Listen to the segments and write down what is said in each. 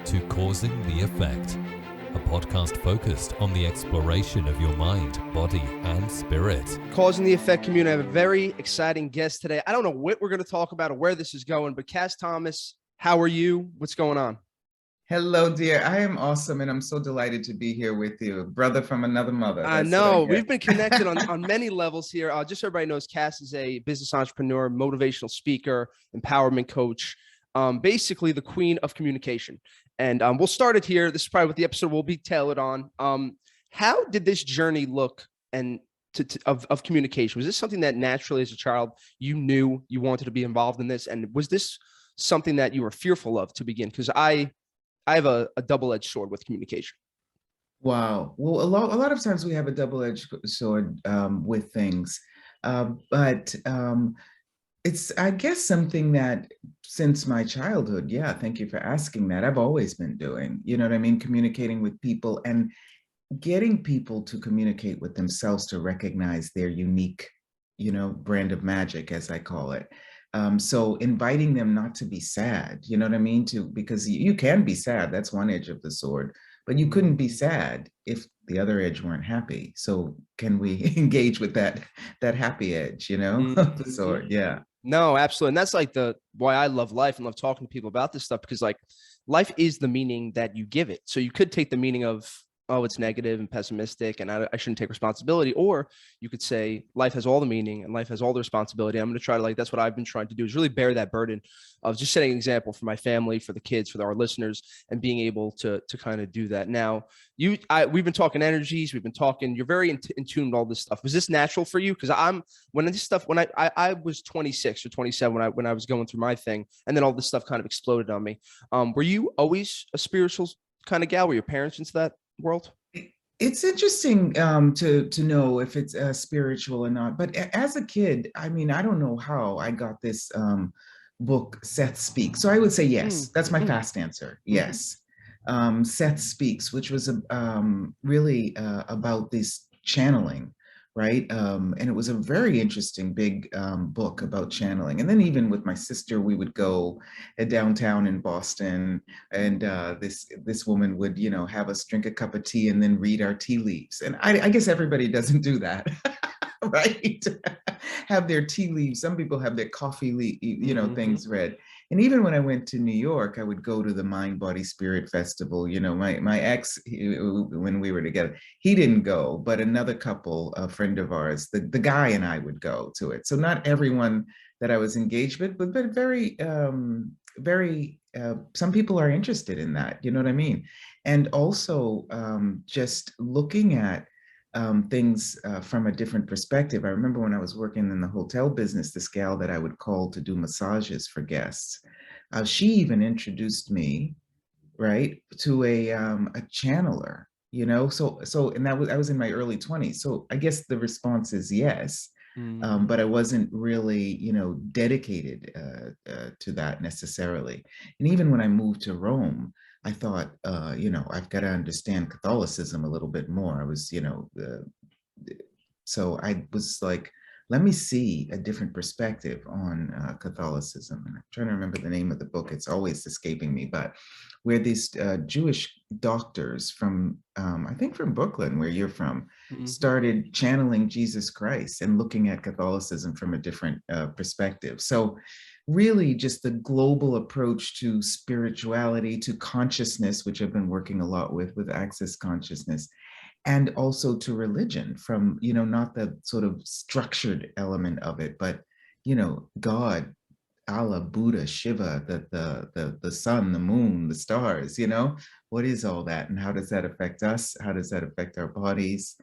to Causing the Effect, a podcast focused on the exploration of your mind, body, and spirit. Causing the Effect community, I have a very exciting guest today. I don't know what we're going to talk about or where this is going, but Kass Thomas, how are you? What's going on? Hello, dear. I am awesome, and I'm so delighted to be here with you. Brother from another mother. I know. We've been connected on many levels here. Just so everybody knows, Kass is a business entrepreneur, motivational speaker, empowerment coach, basically the queen of communication. And we'll start it here. This is probably what the episode will be tailored on. How did this journey look of communication? Was this something that naturally as a child you knew you wanted to be involved in this? And was this something that you were fearful of to begin? Because I have a double-edged sword with communication. Wow. Well, a lot of times we have a double-edged sword with things, but it's, I guess, something that since my childhood, yeah, thank you for asking that, I've always been doing, you know what I mean? Communicating with people and getting people to communicate with themselves to recognize their unique, brand of magic, as I call it. So inviting them not to be sad, you know what I mean? Because you can be sad, that's one edge of the sword, but you couldn't be sad if the other edge weren't happy. So can we engage with that happy edge, of the sword? Yeah. No, absolutely. And that's like why I love life and love talking to people about this stuff, because like life is the meaning that you give it. So you could take the meaning of, oh, it's negative and pessimistic and I shouldn't take responsibility. Or you could say life has all the meaning and life has all the responsibility. I'm going to try to that's what I've been trying to do, is really bear that burden of just setting an example for my family, for the kids, for our listeners, and being able to kind of do that. Now, we've been talking energies. We've been talking, you're very in tune with all this stuff. Was this natural for you? Because when I was 26 or 27, when I was going through my thing, and then all this stuff kind of exploded on me. Were you always a spiritual kind of gal? Were your parents into that world? It's interesting to know if it's spiritual or not. But as a kid, I mean, I don't know how I got this book, Seth Speaks. So I would say yes. That's my fast answer. Yes. Seth Speaks, which was really about this channeling, right? And it was a very interesting big book about channeling. And then even with my sister, we would go downtown in Boston, and this woman would, have us drink a cup of tea and then read our tea leaves. And I guess everybody doesn't do that, right? Have their tea leaves. Some people have their coffee leaf, things read. And even when I went to New York, I would go to the Mind, Body, Spirit Festival. My ex, when we were together, he didn't go, but another couple, a friend of ours, the guy and I would go to it. So not everyone that I was engaged with, but very, some people are interested in that, you know what I mean? And also just looking at things from a different perspective. I remember when I was working in the hotel business, this gal that I would call to do massages for guests, she even introduced me, right, to a channeler, and I was in my early 20s. So I guess the response is yes, but I wasn't really, dedicated to that necessarily. And even when I moved to Rome, I thought, I've got to understand Catholicism a little bit more. I was, so I was like, let me see a different perspective on Catholicism. And I'm trying to remember the name of the book. It's always escaping me, but where these Jewish doctors from, I think from Brooklyn, where you're from, started channeling Jesus Christ and looking at Catholicism from a different perspective. So really just the global approach to spirituality, to consciousness, which I've been working a lot with Access Consciousness, and also to religion from, not the sort of structured element of it, but, God, Allah, Buddha, Shiva, the sun, the moon, the stars, what is all that? And how does that affect us? How does that affect our bodies?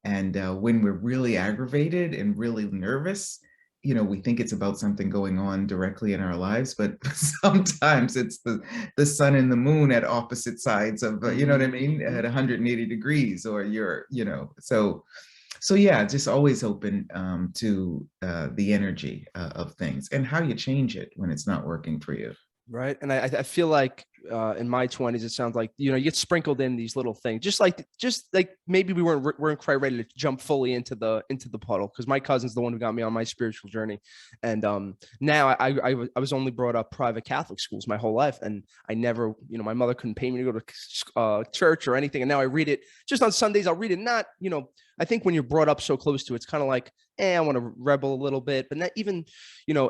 And when we're really aggravated and really nervous, we think it's about something going on directly in our lives, but sometimes it's the sun and the moon at opposite sides of, you know what I mean, at 180 degrees, or so yeah, just always open to the energy of things and how you change it when it's not working for you. Right. And I feel like in my 20s, it sounds like, you get sprinkled in these little things, just like maybe we weren't quite ready to jump fully into the puddle, because my cousin's the one who got me on my spiritual journey. And now I was only brought up private Catholic schools my whole life, and I never, my mother couldn't pay me to go to church or anything. And now I read it just on Sundays. I'll read it. Not, I think when you're brought up so close to it, it's kind of like, I want to rebel a little bit, but not even,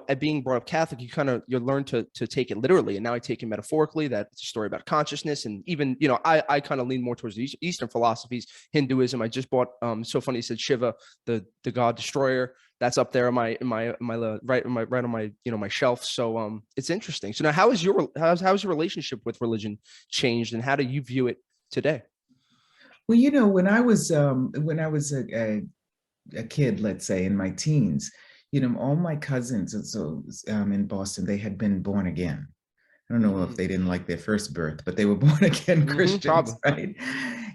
at being brought up Catholic, you learn to take it literally. And now I take it metaphorically, that it's a story about consciousness. And even, I kind of lean more towards the Eastern philosophies, Hinduism. I just bought, so funny, you said Shiva, the god destroyer. That's up there on my right on my, my shelf. So it's interesting. So now how's your relationship with religion changed, and how do you view it today? Well, when I was a kid, let's say in my teens, all my cousins in Boston, they had been born again. I don't know if they didn't like their first birth, but they were born again Christians, right?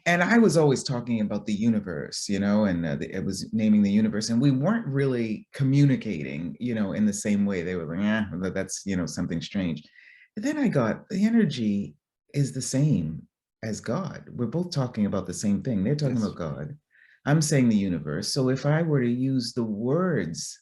And I was always talking about the universe, and it was naming the universe, and we weren't really communicating, in the same way. They were like, yeah, that's, something strange. But then I got, the energy is the same as God. We're both talking about the same thing. They're talking about God. I'm saying the universe. So if I were to use the words,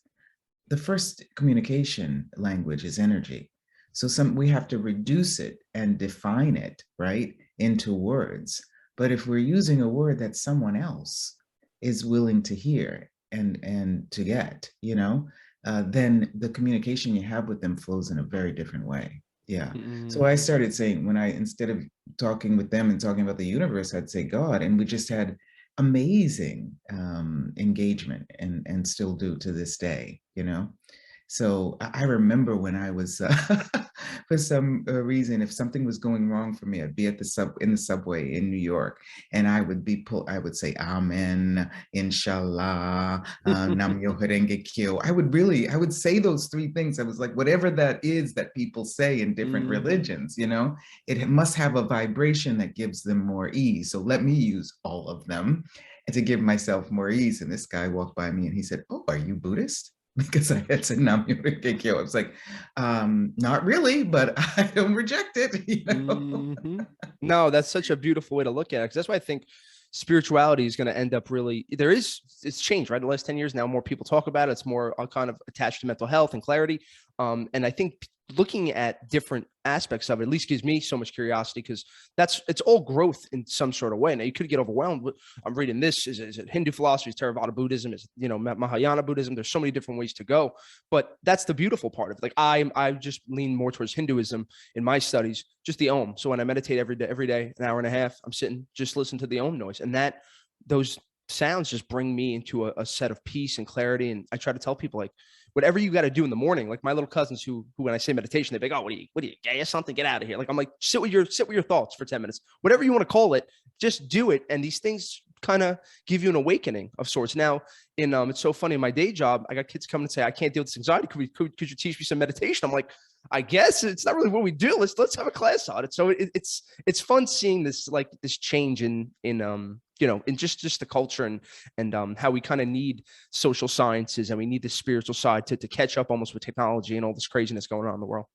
the first communication language is energy. So we have to reduce it and define it, right, into words. But if we're using a word that someone else is willing to hear and to get, then the communication you have with them flows in a very different way. Yeah. So I started saying, instead of talking with them and talking about the universe, I'd say God. And we just had amazing engagement and still do to this day, So I remember when I was, for some reason, if something was going wrong for me, I'd be in the subway in New York, and I would say, Amen, Inshallah, Nam Myoho Renge Kyo. I would say those three things. I was like, whatever that is that people say in different religions, it must have a vibration that gives them more ease. So let me use all of them and to give myself more ease. And this guy walked by me and he said, "Oh, are you Buddhist?" Because I had said Nam Myoho Renge Kyo. I was like, not really, but I don't reject it. No, that's such a beautiful way to look at it, because that's why I think spirituality is going to end up really, it's changed, right? The last 10 years now, more people talk about it. It's more kind of attached to mental health and clarity. And I think looking at different aspects of it at least gives me so much curiosity, because it's all growth in some sort of way. Now you could get overwhelmed with, I'm reading this, is it Hindu philosophy, is Theravada Buddhism, is Mahayana Buddhism. There's so many different ways to go, but that's the beautiful part of it. Like I just lean more towards Hinduism in my studies, just the Om. So when I meditate every day, an hour and a half, I'm sitting, just listen to the Om noise, and those sounds just bring me into a set of peace and clarity. And I try to tell people, like, whatever you got to do in the morning, like my little cousins who when I say meditation, they're like, "Oh, what are you gay or something? Get out of here." Like, I'm like, sit with your thoughts for 10 minutes, whatever you want to call it, just do it. And these things kind of give you an awakening of sorts. Now it's so funny, in my day job, I got kids coming and say, "I can't deal with this anxiety. Could you teach me some meditation?" I'm like, I guess it's not really what we do. Let's have a class on it. So it's fun seeing this, like, this change in just the culture and how we kind of need social sciences, and we need the spiritual side to catch up almost with technology and all this craziness going on in the world.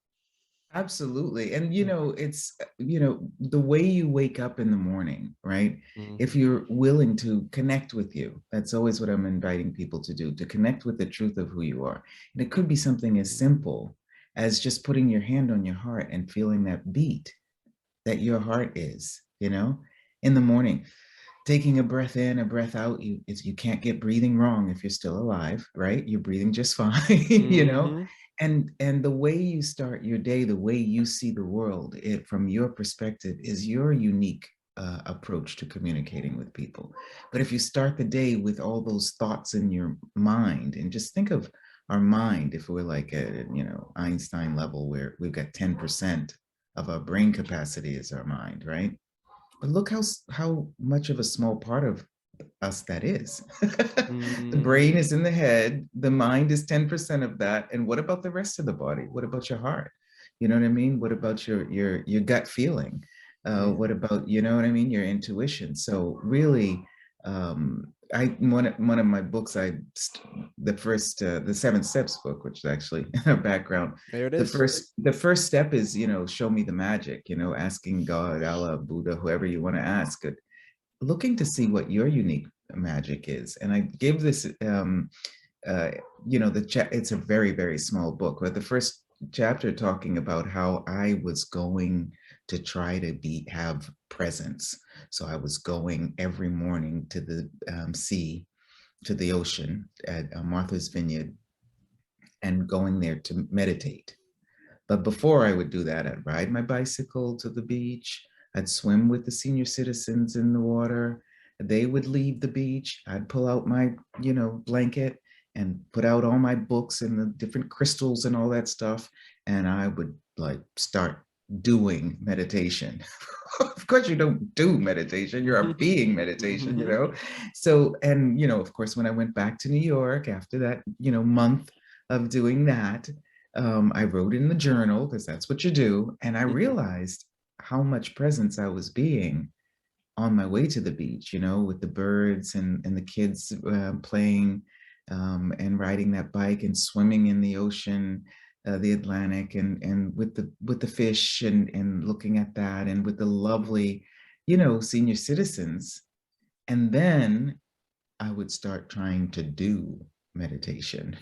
Absolutely. And, it's, the way you wake up in the morning, right? If you're willing to connect with you, that's always what I'm inviting people to do, to connect with the truth of who you are. And it could be something as simple as just putting your hand on your heart and feeling that beat that your heart is, in the morning. Taking a breath in, a breath out, you can't get breathing wrong if you're still alive, right? You're breathing just fine, And the way you start your day, the way you see the world, from your perspective, is your unique approach to communicating with people. But if you start the day with all those thoughts in your mind, and just think of our mind, if we're like at Einstein level, where we've got 10% of our brain capacity is our mind, right? But look how much of a small part of us that is. The brain is in the head, the mind is 10% of that. And what about the rest of the body? What about your heart? You know what I mean? What about your gut feeling? What about, your intuition? So really, one of my books, the 7 Steps book, which is actually a background. There it The is. first step is, show me the magic, asking God, Allah, Buddha, whoever you want to ask, looking to see what your unique magic is. And I gave this, it's a very, very small book, but the first chapter talking about how I was going to try to have presence. So I was going every morning to the sea, to the ocean at Martha's Vineyard, and going there to meditate. But before I would do that, I'd ride my bicycle to the beach. I'd swim with the senior citizens in the water. They would leave the beach. I'd pull out my, blanket and put out all my books and the different crystals and all that stuff. And I would start doing meditation. Of course, you don't do meditation, you're being meditation, So, and, of course, when I went back to New York after that, month of doing that, I wrote in the journal, because that's what you do. And I realized how much presence I was being on my way to the beach, with the birds and the kids playing and riding that bike and swimming in the ocean, the Atlantic, and with the fish and looking at that, and with the lovely, senior citizens. And then I would start trying to do meditation,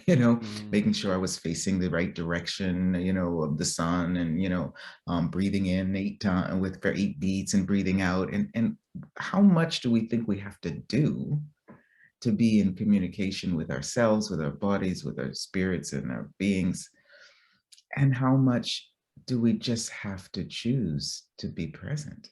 making sure I was facing the right direction, of the sun, and, breathing in 8 times for 8 beats and breathing out. And how much do we think we have to do to be in communication with ourselves, with our bodies, with our spirits and our beings? And how much do we just have to choose to be present,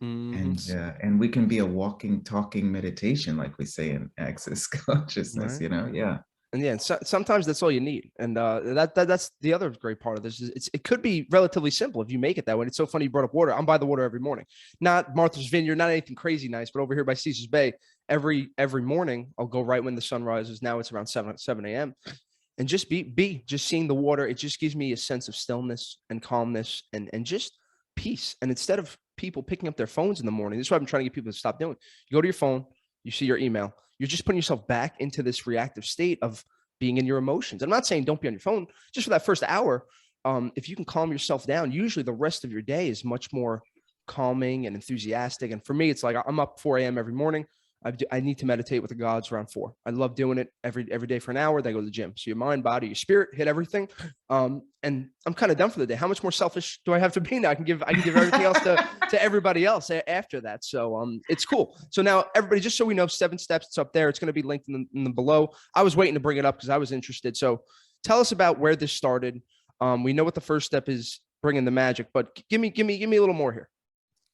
And we can be a walking, talking meditation, like we say in Access Consciousness, Right. Yeah. And yeah, sometimes that's all you need. And that's the other great part of this. Is it could be relatively simple if you make it that way. It's so funny you brought up water. I'm by the water every morning. Not Martha's Vineyard, not anything crazy nice, but over here by Caesar's Bay, every morning I'll go right when the sun rises. Now it's around 7 a.m. And just just seeing the water. It just gives me a sense of stillness and calmness and just peace. And instead of people picking up their phones in the morning, this is what I'm trying to get people to stop doing. You go to your phone, you see your email, you're just putting yourself back into this reactive state of being in your emotions. I'm not saying don't be on your phone just for that first hour. If you can calm yourself down, usually the rest of your day is much more calming and enthusiastic. And for me, it's like I'm up 4 a.m. every morning. I need to meditate with the gods around 4. I love doing it every day for an hour. Then I go to the gym. So your mind, body, your spirit hit everything. And I'm kind of done for the day. How much more selfish do I have to be now? I can give everything else to everybody else after that. So it's cool. So now everybody, just so we know, 7 Steps, it's up there. It's going to be linked in the below. I was waiting to bring it up because I was interested. So tell us about where this started. We know what the first step is, bringing the magic, but give me a little more here.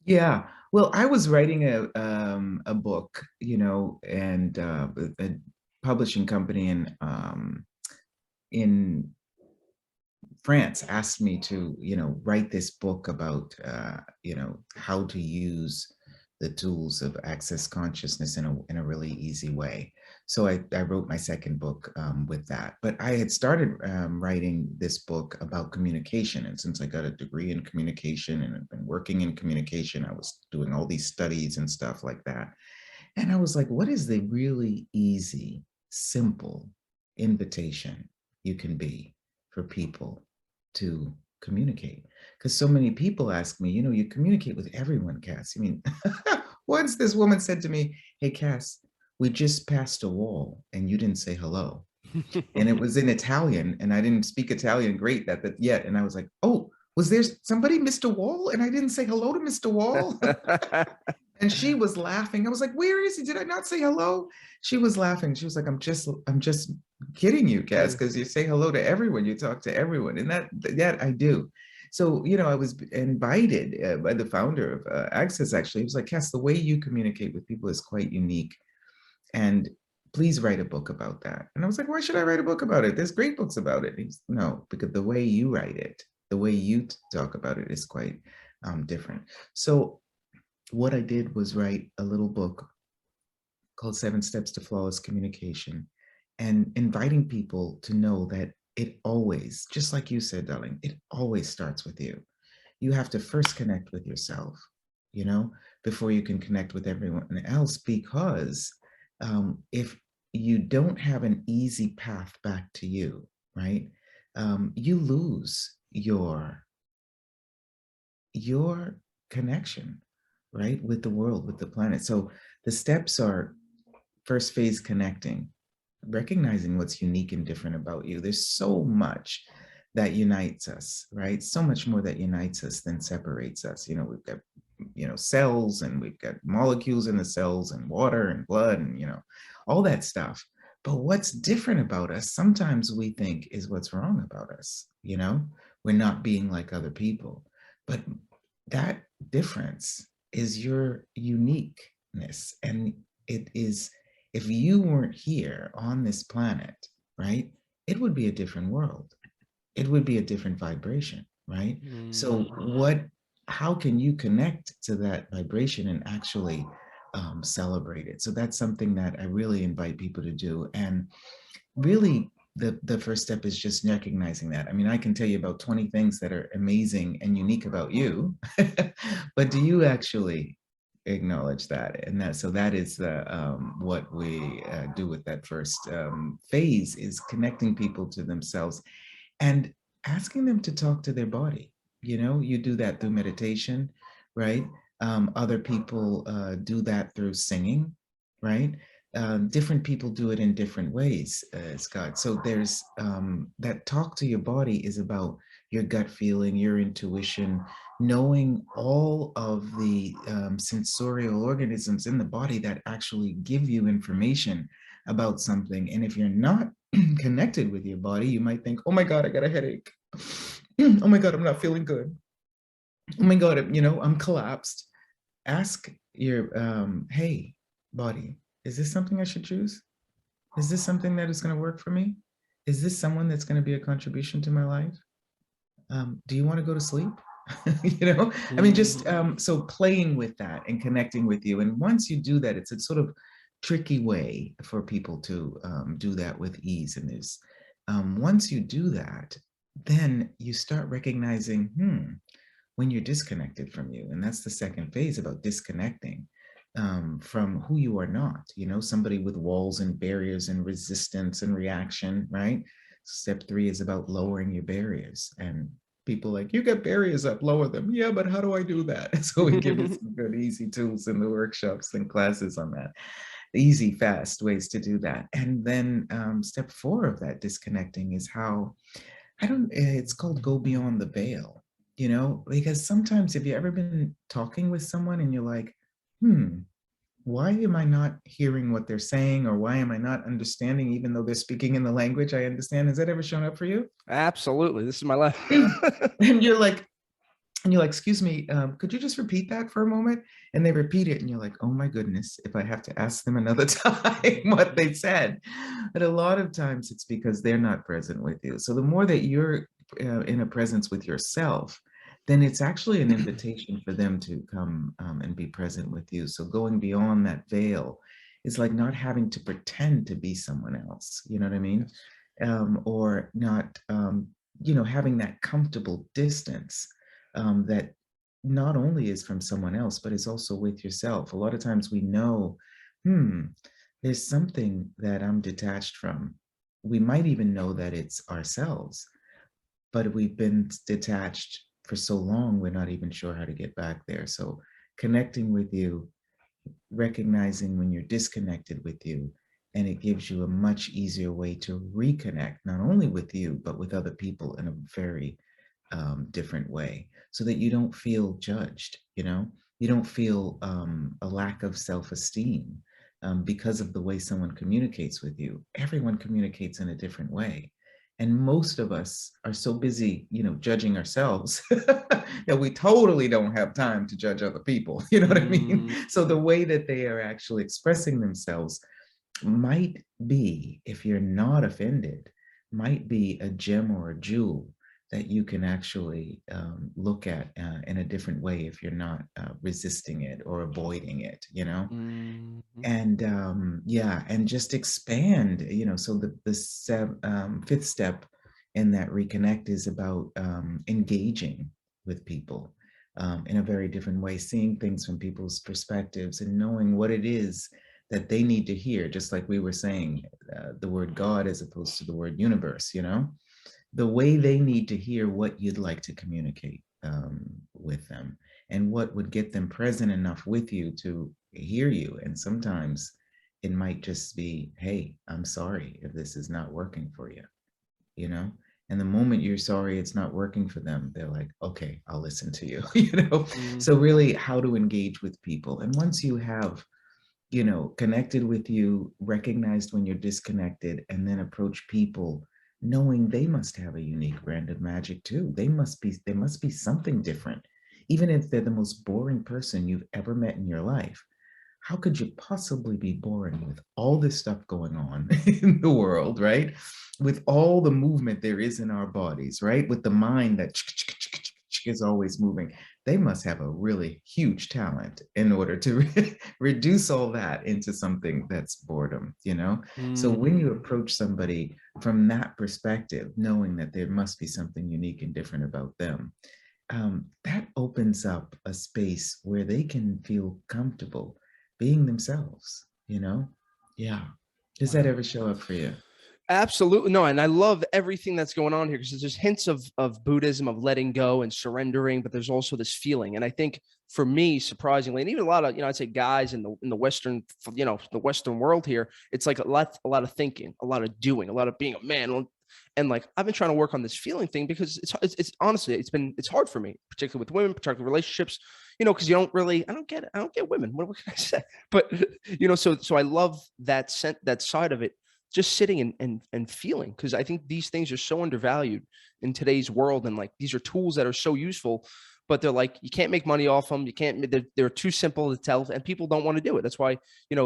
Yeah. Well, I was writing a book, and a publishing company in France asked me to, write this book about, how to use the tools of Access Consciousness in a really easy way. So I wrote my second book with that. But I had started writing this book about communication. And since I got a degree in communication and I've been working in communication, I was doing all these studies and stuff like that. And I was like, what is the really easy, simple invitation you can be for people to communicate? Because so many people ask me, you communicate with everyone, Kass. Once this woman said to me, hey, Kass, we just passed a wall and you didn't say hello. And it was in Italian, and I didn't speak Italian great yet. And I was like, oh, was there somebody, Mr. Wall? And I didn't say hello to Mr. Wall. And she was laughing. I was like, where is he? Did I not say hello? She was laughing. She was like, I'm just kidding you, Kass, because you say hello to everyone. You talk to everyone. And that I do. So, I was invited by the founder of Access, actually. He was like, Kass, the way you communicate with people is quite unique. And please write a book about that. And I was like, why should I write a book about it? There's great books about it. He's, no, because the way you write it, the way you talk about it is quite different. So what I did was write a little book called 7 Steps to Flawless Communication, and inviting people to know that it always, just like you said, darling, it always starts with you. You have to first connect with yourself, before you can connect with everyone else, because if you don't have an easy path back to you, right? You lose your connection, right, with the world, with the planet. So the steps are: first phase, connecting, recognizing what's unique and different about you. There's so much that unites us, right? So much more that unites us than separates us. We've got, cells, and we've got molecules in the cells, and water and blood, and, all that stuff. But what's different about us, sometimes we think, is what's wrong about us. We're not being like other people. But that difference is your uniqueness. And it is, if you weren't here on this planet, right, it would be a different world. It would be a different vibration, right? So how can you connect to that vibration and actually celebrate it? So that's something that I really invite people to do. And really, the first step is just recognizing that. I mean, I can tell you about 20 things that are amazing and unique about you, but do you actually acknowledge that? And that is what we do with that first phase, is connecting people to themselves and asking them to talk to their body. You do that through meditation, right? Other people do that through singing, right? Different people do it in different ways, Scott. So there's that talk to your body is about your gut feeling, your intuition, knowing all of the sensorial organisms in the body that actually give you information about something. And if you're not connected with your body, you might think, oh my God, I got a headache. Oh my God, I'm not feeling good. Oh my God, I'm collapsed. Ask your, hey, body, is this something I should choose? Is this something that is going to work for me? Is this someone that's going to be a contribution to my life? Do you want to go to sleep? I mean, just so playing with that and connecting with you. And once you do that, it's a sort of tricky way for people to do that with ease. And there's once you do that, then you start recognizing, when you're disconnected from you. And that's the second phase, about disconnecting from who you are not, somebody with walls and barriers and resistance and reaction, right? Step 3 is about lowering your barriers. And people like, you got barriers up, lower them. Yeah, but how do I do that? So we give you some good, easy tools in the workshops and classes on that. Easy, fast ways to do that. And then step 4 of that disconnecting is how, it's called go beyond the veil, because sometimes, have you ever been talking with someone and you're like, why am I not hearing what they're saying? Or why am I not understanding, even though they're speaking in the language I understand? Has that ever shown up for you? Absolutely. This is my life. And you're like, excuse me, could you just repeat that for a moment? And they repeat it, and you're like, oh my goodness, if I have to ask them another time what they said. But a lot of times it's because they're not present with you. So the more that you're in a presence with yourself, then it's actually an invitation for them to come and be present with you. So going beyond that veil is like not having to pretend to be someone else, you know what I mean? Or not, having that comfortable distance that not only is from someone else, but is also with yourself. A lot of times we know, there's something that I'm detached from. We might even know that it's ourselves, but we've been detached for so long, we're not even sure how to get back there. So connecting with you, recognizing when you're disconnected with you, and it gives you a much easier way to reconnect, not only with you, but with other people in a very different way, so that you don't feel judged, you don't feel a lack of self-esteem because of the way someone communicates with you. Everyone communicates in a different way. And most of us are so busy, judging ourselves that we totally don't have time to judge other people. You know what I mean? So the way that they are actually expressing themselves might be, if you're not offended, might be a gem or a jewel that you can actually look at in a different way if you're not resisting it or avoiding it, and and just expand, so the fifth step in that reconnect is about engaging with people in a very different way, seeing things from people's perspectives and knowing what it is that they need to hear, just like we were saying, the word God as opposed to the word universe, the way they need to hear what you'd like to communicate with them, and what would get them present enough with you to hear you. And sometimes it might just be, hey, I'm sorry if this is not working for you, you know? And the moment you're sorry it's not working for them, they're like, okay, I'll listen to you, So really how to engage with people. And once you have, connected with you, recognized when you're disconnected, and then approach people knowing they must have a unique brand of magic too. There must be something different. Even if they're the most boring person you've ever met in your life, how could you possibly be boring with all this stuff going on in the world, right? With all the movement there is in our bodies, right? With the mind that is always moving. They must have a really huge talent in order to reduce all that into something that's boredom, So when you approach somebody from that perspective, knowing that there must be something unique and different about them, that opens up a space where they can feel comfortable being themselves, Yeah. Does that ever show up for you? Absolutely. No, and I love everything that's going on here, because there's hints of Buddhism, of letting go and surrendering, but there's also this feeling. And I think for me, surprisingly, and even a lot of, I'd say guys in the Western, the Western world here, it's like a lot of thinking, a lot of doing, a lot of being a man. And like, I've been trying to work on this feeling thing, because it's honestly, it's hard for me, particularly with women, particularly relationships, because I don't get women. What can I say? But, so I love that side of it, just sitting and feeling, because I think these things are so undervalued in today's world. And like, these are tools that are so useful, but they're like, you can't make money off them. You can't, they're too simple to tell, and people don't want to do it. That's why,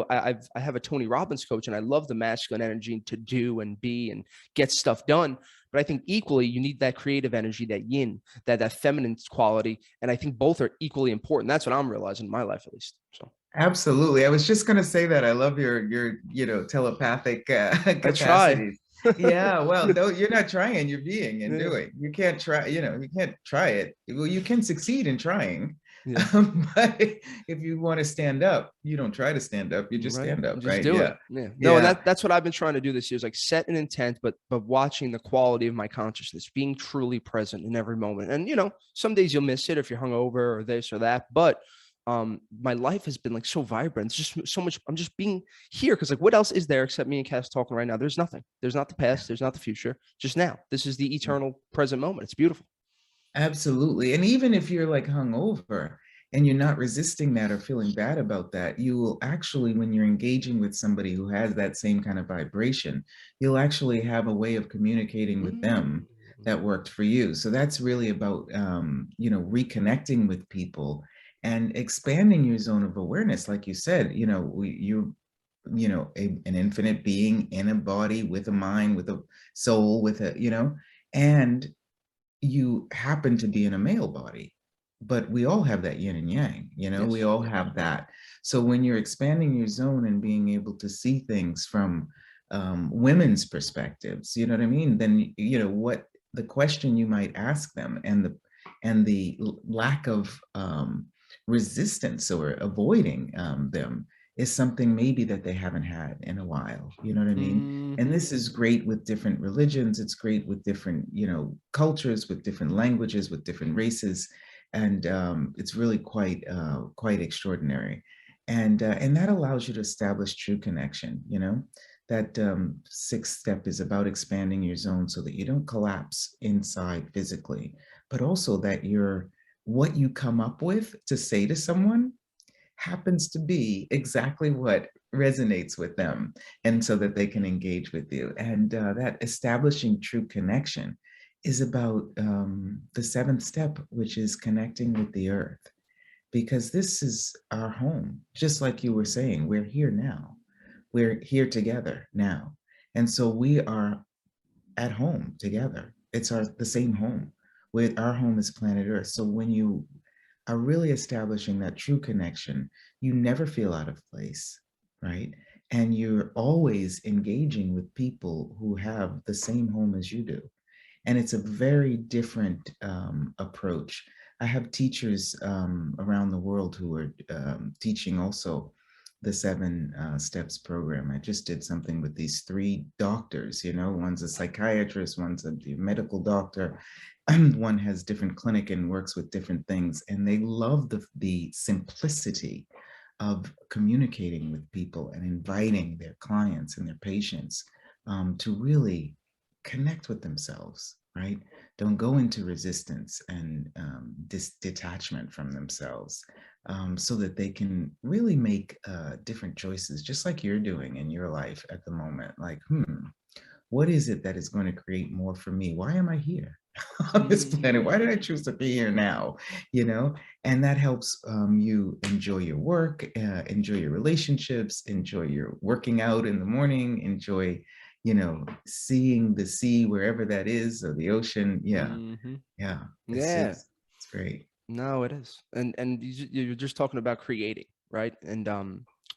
I have a Tony Robbins coach, and I love the masculine energy to do and be and get stuff done. But I think equally, you need that creative energy, that yin, that feminine quality. And I think both are equally important. That's what I'm realizing in my life, at least. So. Absolutely. I was just going to say that. I love your telepathic I try. capacities. Yeah, well, no, you're not trying, you're being and Yeah. doing. You can't try, you can't try it. Well, you can succeed in trying. Yeah. But if you want to stand up, you don't try to stand up, you just Right. stand up, Just right? do Yeah. it. Yeah. No, and Yeah. that's what I've been trying to do this year, is like set an intent, but watching the quality of my consciousness, being truly present in every moment. And some days you'll miss it if you're hungover or this or that. But my life has been like so vibrant. It's just so much. I'm just being here, because like, what else is there except me and Kass talking right now? There's nothing. There's not the past. There's not the future. Just now. This is the eternal present moment. It's beautiful. Absolutely. And even if you're like hungover and you're not resisting that or feeling bad about that, you will actually, when you're engaging with somebody who has that same kind of vibration, you'll actually have a way of communicating with them that worked for you. So that's really about, reconnecting with people and expanding your zone of awareness. Like you said, an infinite being in a body with a mind, with a soul, and you happen to be in a male body, but we all have that yin and yang, Yes. we all have that. So when you're expanding your zone and being able to see things from women's perspectives, you know what I mean? Then, what the question you might ask them, and the lack of resistance or avoiding them is something maybe that they haven't had in a while. You know what I mean? And this is great with different religions. It's great with different, cultures, with different languages, with different races, and it's really quite extraordinary. And that allows you to establish true connection. That sixth step is about expanding your zone so that you don't collapse inside physically, but also that what you come up with to say to someone happens to be exactly what resonates with them, and so that they can engage with you. And that establishing true connection is about the seventh step, which is connecting with the earth, because this is our home. Just like you were saying, we're here now. We're here together now. And so we are at home together. It's the same home. Our home is planet Earth. So when you are really establishing that true connection, you never feel out of place, right? And you're always engaging with people who have the same home as you do. And it's a very different approach. I have teachers around the world who are teaching also the 7 steps program. I just did something with these 3 doctors, one's a psychiatrist, one's a medical doctor, one has different clinic and works with different things. And they love the simplicity of communicating with people and inviting their clients and their patients to really connect with themselves, right? Don't go into resistance and detachment from themselves, so that they can really make different choices, just like you're doing in your life at the moment. Like, what is it that is going to create more for me? Why am I here on this planet? Why did I choose to be here now? And that helps you enjoy your work, enjoy your relationships, enjoy your working out in the morning, enjoy, seeing the sea wherever that is, or the ocean. Yeah. Yeah. Yeah. It's great. No, it is. And you're just talking about creating, right? And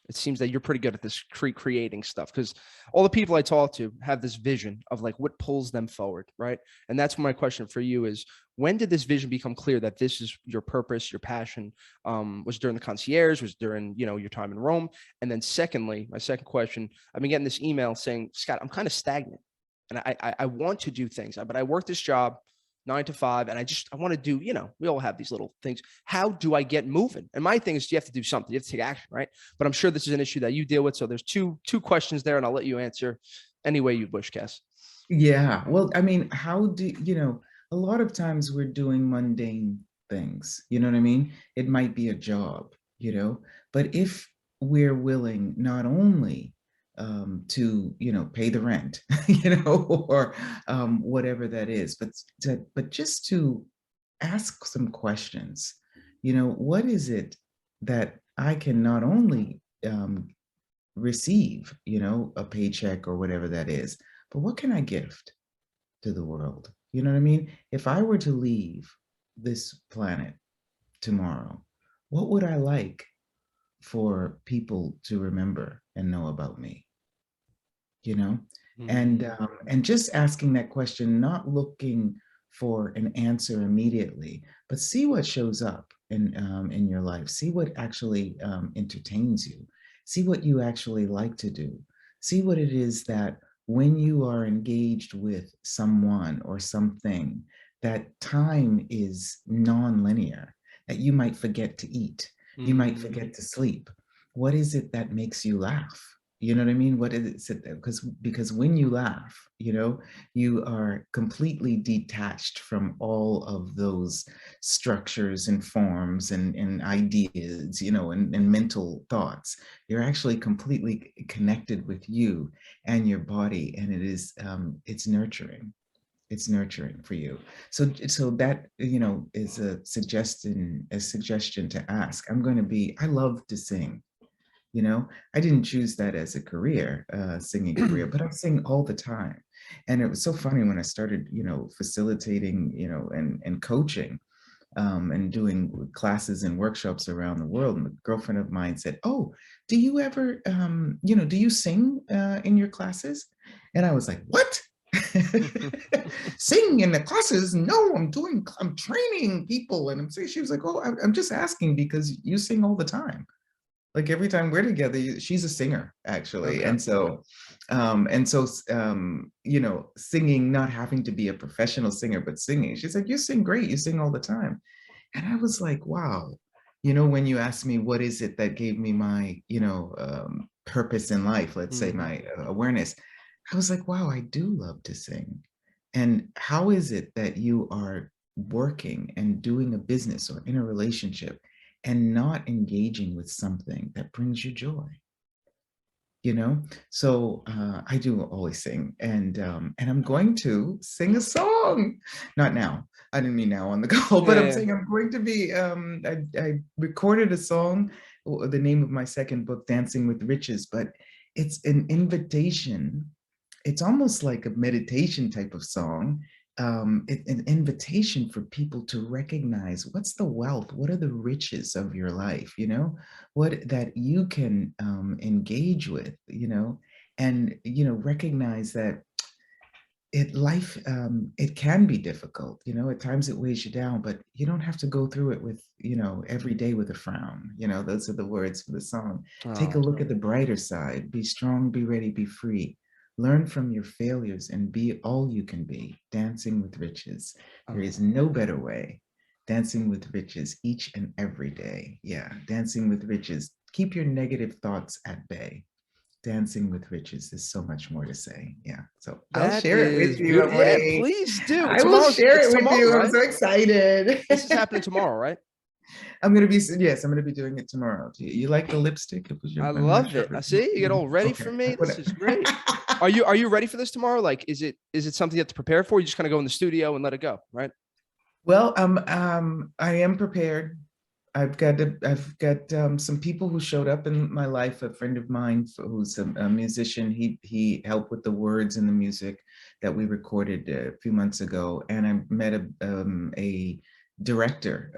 it seems that you're pretty good at this creating stuff, because all the people I talk to have this vision of like what pulls them forward, right? And that's my question for you is, when did this vision become clear that this is your purpose, your passion? Was during the concierge, was during, your time in Rome? And then secondly, my second question, I've been getting this email saying, Scott, I'm kind of stagnant and I want to do things, but I work this job 9 to 5, and I want to do, we all have these little things. How do I get moving? And my thing is, you have to do something. You have to take action, right? But I'm sure this is an issue that you deal with. So there's two questions there, and I'll let you answer any way you wish, Kass. Yeah. Well, I mean, how do a lot of times we're doing mundane things, you know what I mean? It might be a job, but if we're willing not only to, pay the rent, or whatever that is, but just to ask some questions, what is it that I can not only receive, a paycheck or whatever that is, but what can I gift to the world? You know what I mean? If I were to leave this planet tomorrow, what would I like for people to remember and know about me? You know, and just asking that question, not looking for an answer immediately, but see what shows up in your life. See what actually entertains you. See what you actually like to do. See what it is that when you are engaged with someone or something, that time is non-linear, that you might forget to eat, you might forget to sleep. What is it that makes you laugh? You know what I mean? What is it? Because when you laugh, you are completely detached from all of those structures and forms and ideas, and mental thoughts. You're actually completely connected with you and your body, and it's nurturing. It's nurturing for you. So that is a suggestion to ask. I love to sing. I didn't choose that as a career, singing career, but I sing all the time. And it was so funny when I started, facilitating, and coaching, and doing classes and workshops around the world. And a girlfriend of mine said, "Oh, do you ever, do you sing in your classes?" And I was like, "What?" Sing in the classes? No, I'm training people. And she was like, "Oh, I'm just asking because you sing all the time. Like every time we're together, she's a singer actually." Okay. And so, singing, not having to be a professional singer, but singing. She's like, "You sing great. You sing all the time." And I was like, wow, when you asked me, what is it that gave me my, purpose in life, let's say my awareness, I was like, wow, I do love to sing. And how is it that you are working and doing a business or in a relationship and not engaging with something that brings you joy? So I do always sing, and I'm going to sing a song. Not now, I didn't mean now on the call, but I'm saying I'm going to be I recorded a song, the name of my second book, Dancing with Riches, but it's an invitation. It's almost like a meditation type of song, an invitation for people to recognize what's the wealth, what are the riches of your life, what that you can engage with, and recognize that life, it can be difficult, at times it weighs you down, but you don't have to go through it with, every day with a frown. Those are the words for the song. Take a Oh, look at the brighter side. Be strong, be ready, be free. Learn from your failures and be all you can be. Dancing with riches. There is oh. no better way. Dancing with riches each and every day. Yeah, dancing with riches. Keep your negative thoughts at bay. Dancing with Riches. There's so much more to say. Yeah. So I'll That share it with is you, beautiful. Yeah, buddy. please do. I will share It's it with tomorrow, you. I'm right? so excited. This is happening tomorrow, right? Yes, I'm gonna be doing it tomorrow. You like the lipstick? I I'm not love sure it. if I it's, see you get all ready okay. for me. I put This is great. Are you ready for this tomorrow? Like, is it something you have to prepare for? You just kind of go in the studio and let it go, right? Well, I am prepared. I've got some people who showed up in my life. A friend of mine who's a musician. He helped with the words and the music that we recorded a few months ago. And I met a director,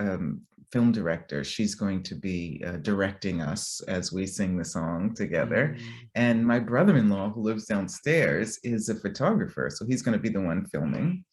film director. She's going to be directing us as we sing the song together. Mm. And my brother-in-law, who lives downstairs, is a photographer, so he's going to be the one filming.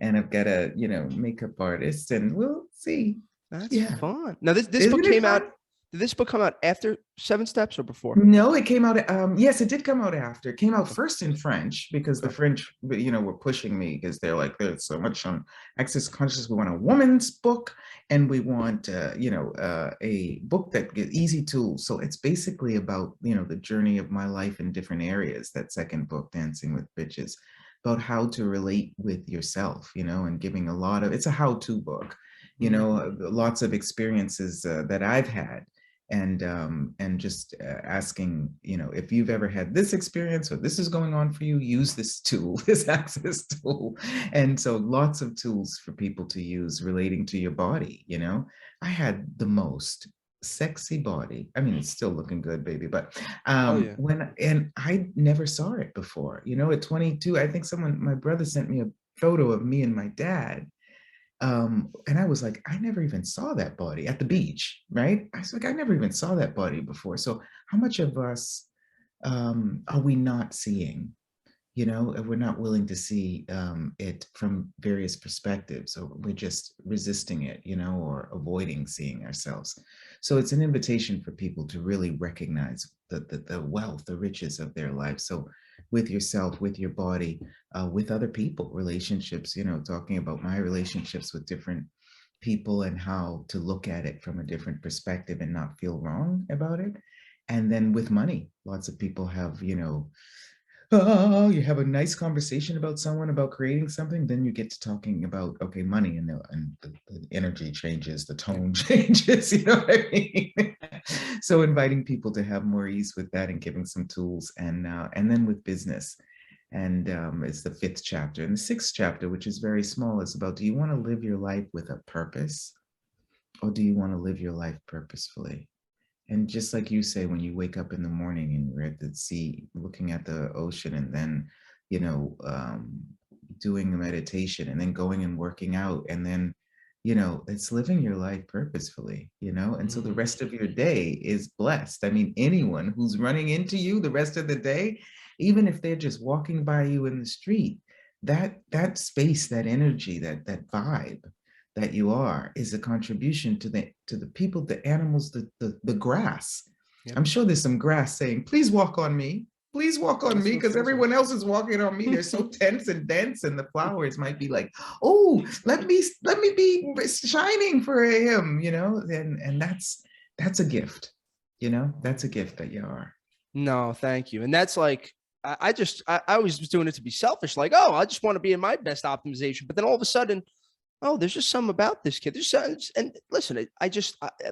And I've got a, makeup artist, and we'll see. That's Yeah. fun. Now this book Isn't it came fun? out. Did this book come out after Seven Steps or before? No, it came out. Yes, it did come out after. It came out Okay. first in French because the Okay. French, were pushing me because they're like, there's so much on access consciousness. We want a woman's book, and we want, a book that get easy tools. So it's basically about, the journey of my life in different areas. That second book, Dancing with Bitches, about how to relate with yourself, and giving a lot of. It's a how-to book, Mm. lots of experiences that I've had, and just asking, if you've ever had this experience or this is going on for you, use this tool, this access tool. And so lots of tools for people to use relating to your body. I had the most sexy body. I mean, it's still looking good, baby, but Oh yeah. and I never saw it before. At 22, I think my brother sent me a photo of me and my dad, and I was like, I never even saw that body at the beach, right? I was like, I never even saw that body before. So how much of us are we not seeing? If we're not willing to see it from various perspectives, or we're just resisting it, or avoiding seeing ourselves. So it's an invitation for people to really recognize the wealth, the riches of their life. So with yourself, with your body, with other people, relationships, talking about my relationships with different people and how to look at it from a different perspective and not feel wrong about it. And then with money, lots of people have, you have a nice conversation about someone, about creating something, then you get to talking about, okay, money, and the energy changes, the Yeah. tone changes, you know what I mean? So inviting people to have more ease with that and giving some tools, and then with business. And it's the 5th chapter. And the 6th chapter, which is very small, is about, do you want to live your life with a purpose, or do you want to live your life purposefully? And just like you say, when you wake up in the morning and you're at the sea, looking at the ocean, and then, doing a meditation, and then going and working out, and then, it's living your life purposefully, and so the Mm. rest of your day is blessed. I mean, anyone who's running into you the rest of the day, even if they're just walking by you in the street, that space, that energy, that vibe that you are, is a contribution to the people, the animals, the grass. Yep. I'm sure there's some grass saying, please walk on me, please walk on That's me, what it because feels like. everyone else is walking on me. They're so tense and dense, and the flowers might be like, oh, let me be shining for him, and that's a gift, that's a gift that you are. No, thank you. And that's like, I was just doing it to be selfish. Like, oh, I just want to be in my best optimization. But then all of a sudden, oh, there's just something about this kid. And listen,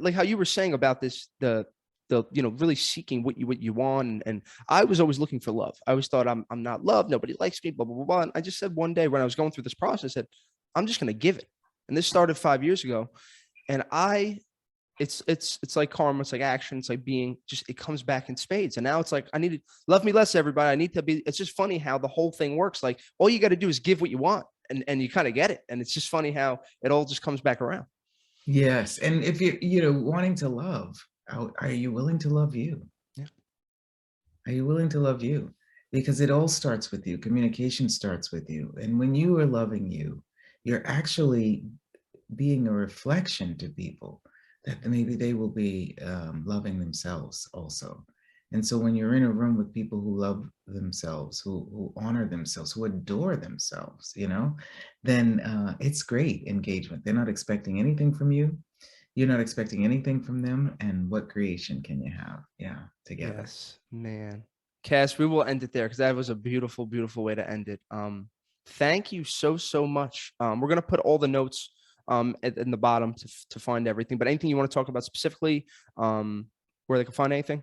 like how you were saying about this, the really seeking what you want. And I was always looking for love. I always thought I'm not loved. Nobody likes me, blah, blah, blah, blah. And I just said one day when I was going through this process, I said, I'm just going to give it. And this started 5 years ago. And it's like karma, it's like action, it's like being just, it comes back in spades. And now it's like, I need to love me less, everybody. I need to be, it's just funny how the whole thing works. Like all you got to do is give what you want, and you kind of get it. And it's just funny how it all just comes back around. Yes, and if you're, wanting to love, are you willing to love you? Yeah. Are you willing to love you? because it all starts with you. Communication starts with you. And when you are loving you, you're actually being a reflection to people that maybe they will be loving themselves also. And so when you're in a room with people who love themselves, who honor themselves, who adore themselves, then it's great engagement. They're not expecting anything from you. You're not expecting anything from them. And what creation can you have? Yeah, together. Yes, man. Kass, we will end it there because that was a beautiful, beautiful way to end it. Thank you so much. We're gonna put all the notes in the bottom to find everything. But anything you want to talk about specifically, where they can find anything?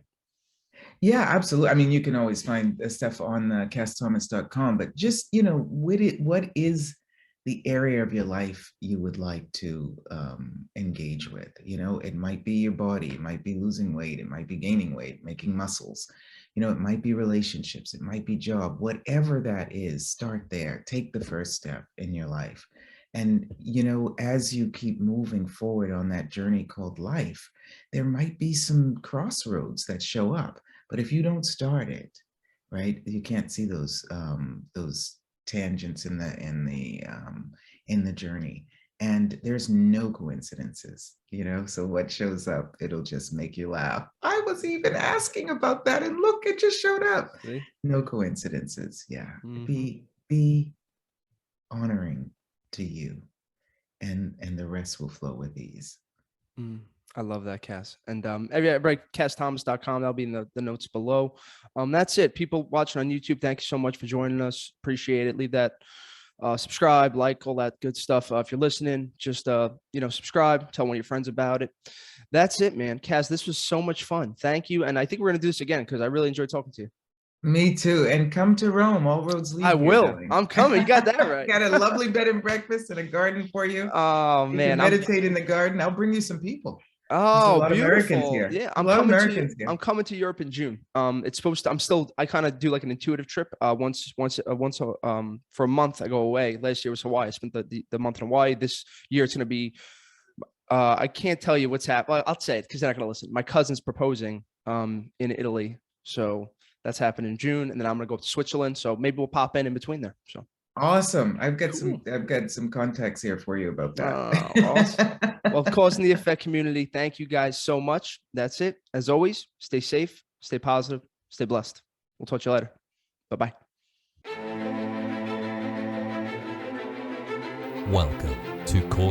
Yeah, absolutely. I mean, you can always find stuff on kassthomas.com, but just, what is the area of your life you would like to engage with? It might be your body, it might be losing weight, it might be gaining weight, making muscles, it might be relationships, it might be job, whatever that is, start there. Take the first step in your life. And, as you keep moving forward on that journey called life, there might be some crossroads that show up. But if you don't start it, right, you can't see those tangents in the journey. And there's no coincidences, so what shows up, it'll just make you laugh. I was even asking about that, and look, it just showed up. See? No coincidences. Yeah. Mhm. Be honoring to you, and the rest will flow with ease. I love that, Kass. And everybody, KassThomas.com. That'll be in the notes below. That's it. People watching on YouTube, thank you so much for joining us. Appreciate it. Leave that subscribe, like, all that good stuff. If you're listening, just subscribe, tell one of your friends about it. That's it, man. Kass, this was so much fun. Thank you. And I think we're gonna do this again because I really enjoyed talking to you. Me too. And come to Rome. All roads lead I here, will. darling. I'm coming. You got that right. Got a lovely bed and breakfast and a garden for you. Oh You man, can meditate in the garden. I'll bring you some people. There's a oh, lot of Americans beautiful. here. Yeah, A lot of Americans here. I'm coming to Europe in June. It's supposed to, I kind of do like an intuitive trip. Once for a month I go away. Last year was Hawaii. I spent the month in Hawaii. This year it's going to be, I can't tell you what's happening. I'll say it because they're not going to listen. My cousin's proposing in Italy. So that's happening in June. And then I'm going to go to Switzerland. So maybe we'll pop in between there. So Awesome. I've got cool. some contacts here for you about that. Awesome. Well, of course, in the Effect community, thank you guys so much. That's it. As always, stay safe, stay positive, stay blessed. We'll talk to you later. Bye-bye. Welcome to Cause